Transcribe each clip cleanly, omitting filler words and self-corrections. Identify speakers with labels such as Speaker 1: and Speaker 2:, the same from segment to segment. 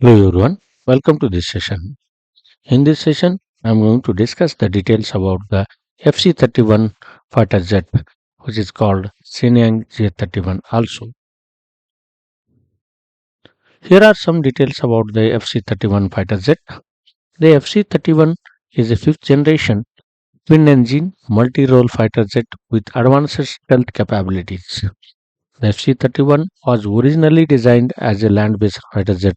Speaker 1: Hello everyone, welcome to this session. In this session, I am going to discuss the details about the FC-31 fighter jet, which is called Shenyang J-31 also. Here are some details about the FC-31 fighter jet. The FC-31 is a fifth generation twin-engine multi-role fighter jet with advanced stealth capabilities. The FC-31 was originally designed as a land-based fighter jet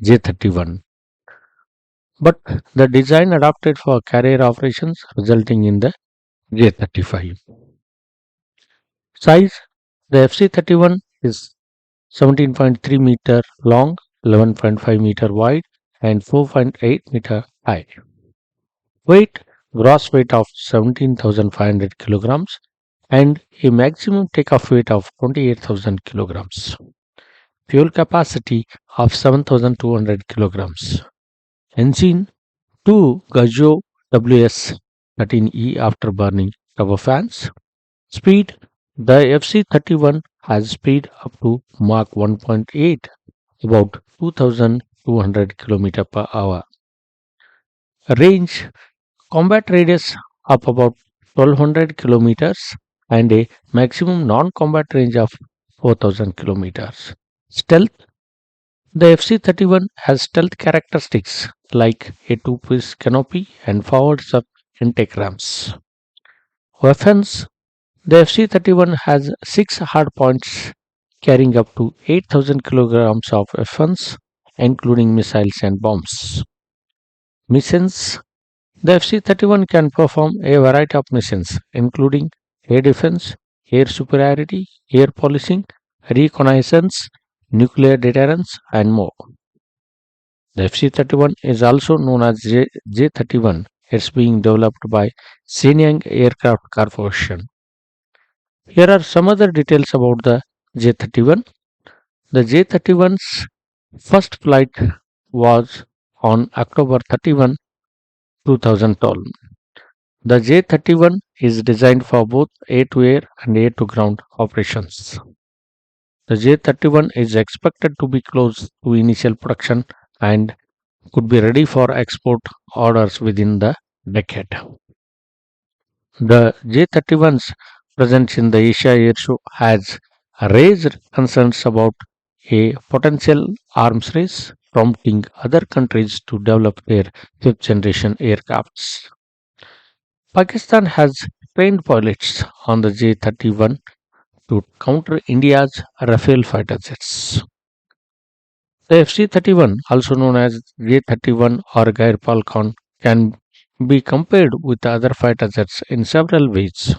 Speaker 1: J-31, but the design adapted for carrier operations resulting in the J-35. Size: the FC-31 is 17.3 meter long, 11.5 meter wide and 4.8 meter high. Weight: gross weight of 17,500 kilograms and a maximum takeoff weight of 28,000 kilograms. Fuel capacity of 7,200 kilograms. Engine: two Gazoo WS-13E afterburning turbofans. Speed: the FC-31 has speed up to Mach 1.8, about 2,200 km per hour. Range: combat radius of about 1200 kilometers and a maximum non-combat range of 4000 kilometers. Stealth: the FC-31 has stealth characteristics like a two-piece canopy and forward sub intake ramps. Weapons: the FC-31 has 6 hardpoints carrying up to 8,000 kilograms of weapons, including missiles and bombs. Missions: the FC-31 can perform a variety of missions, including air defense, air superiority, air policing, reconnaissance, nuclear deterrence, and more. The FC-31 is also known as J-31. It's being developed by Shenyang Aircraft Corporation. Here are some other details about the J-31. The J-31's first flight was on October 31, 2012. The J-31 is designed for both air-to-air and air-to-ground operations. The J-31 is expected to be close to initial production and could be ready for export orders within the decade. The J-31's presence in the Asia Air Show has raised concerns about a potential arms race, prompting other countries to develop their fifth generation aircrafts. Pakistan has trained pilots on the J-31 to counter India's Rafale fighter jets. The FC-31, also known as J-31 or Gair Falcon, can be compared with other fighter jets in several ways.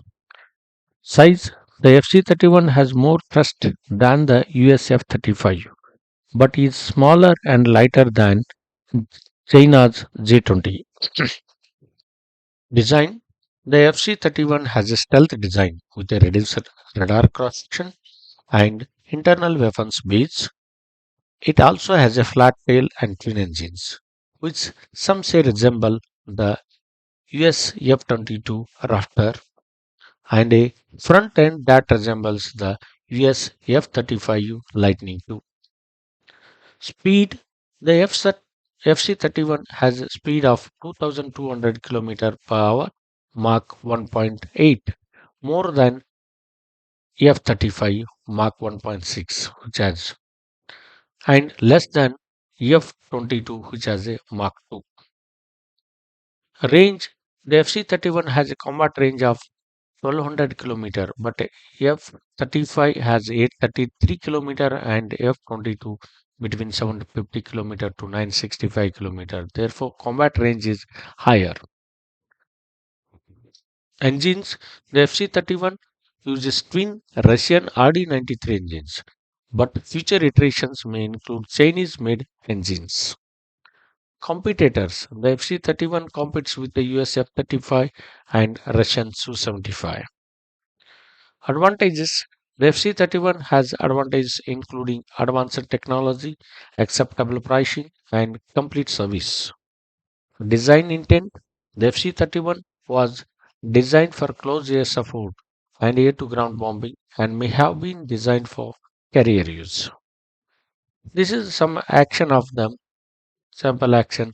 Speaker 1: Size: the FC-31 has more thrust than the US F-35, but is smaller and lighter than China's J-20. Design: the FC-31 has a stealth design with a reduced radar cross-section and internal weapons base. It also has a flat tail and twin engines, which some say resemble the US F-22 Raptor, and a front end that resembles the US F-35 Lightning II. Speed: the FC-31 has a speed of 2,200 km per hour, Mach 1.8, more than F-35 Mach 1.6, which has, and less than F-22, which has a Mach 2. Range: the FC-31 has a combat range of 1200 km, but F-35 has 833 km and F-22 between 750 km to 965 km. Therefore, combat range is higher. Engines: the FC-31 uses twin Russian RD-93 engines, but future iterations may include Chinese-made engines. Competitors: the FC-31 competes with the US F-35 and Russian Su-75. Advantages: the FC-31 has advantages including advanced technology, acceptable pricing, and complete service. Design intent: the FC-31 was designed for close air support and air-to-ground bombing and may have been designed for carrier use. This is some action of them. sample action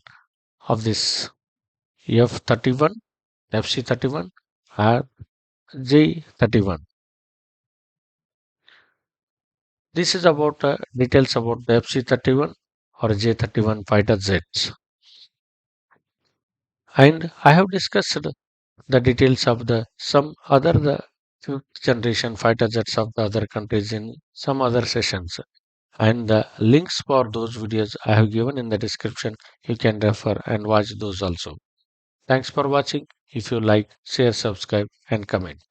Speaker 1: of this F-31, FC-31 or J-31. This is about details about the FC-31 or J-31 fighter jets. And I have discussed the details of the some other the fifth generation fighter jets of the other countries in some other sessions. And the links for those videos I have given in the description. You can refer and watch those also. Thanks for watching. If you like, share, subscribe and comment.